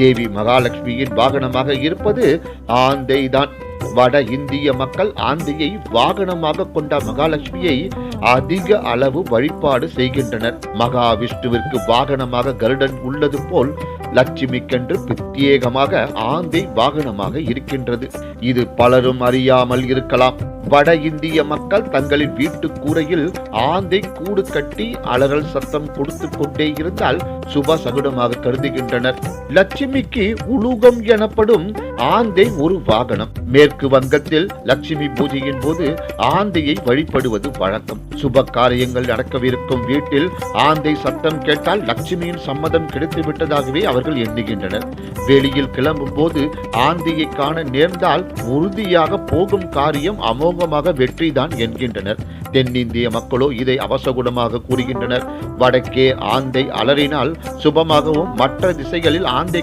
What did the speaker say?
தேவி மகாலட்சுமியின் வாகனமாக இருப்பது ஆந்தை தான். வட இந்திய மக்கள் ஆந்தையை வாகனமாக கொண்ட மகாலட்சுமியை அதிக அளவு வழிபாடு செய்கின்றனர். மகாவிஷ்ணுவிற்கு வாகனமாக கருடன் உள்ளது போல் லட்சுமிக்கென்று பிரத்யேகமாக ஆந்தை வாகனமாக இருக்கின்றது. இது பலரும் அறியாமல் இருக்கலாம். வட இந்திய மக்கள் தங்களின் வீட்டு கூரையில் ஆந்தை கூடு கட்டி அலறல் சத்தம் கொடுத்து கொண்டே இருந்தால் சுப சகுனமாக கருதுகின்றனர். லட்சுமிக்கு உலூகம் எனப்படும் ஆந்தை ஒரு வாகனம். மேற்கு வங்கத்தில் லட்சுமி பூஜையின் போது ஆந்தையை வழிபடுவது வழக்கம். சுப காரியங்கள் நடக்கவிருக்கும் வீட்டில் ஆந்தை சத்தம் கேட்டால் லட்சுமியின் சம்மதம் கிடைத்து விட்டதாகவே அவர்கள் எண்ணுகின்றனர். வெளியில் கிளம்பும் போது ஆந்தையை காண நேர்ந்தால் உறுதியாக போகும் காரியம் அமோகமாக வெற்றிதான் என்கின்றனர். தென்னிந்திய மக்களோ இதை அவசகுணமாக கூறுகின்றனர். வடக்கே ஆந்தை அலறினால் சுபமாகவும், மற்ற திசைகளில் ஆந்தை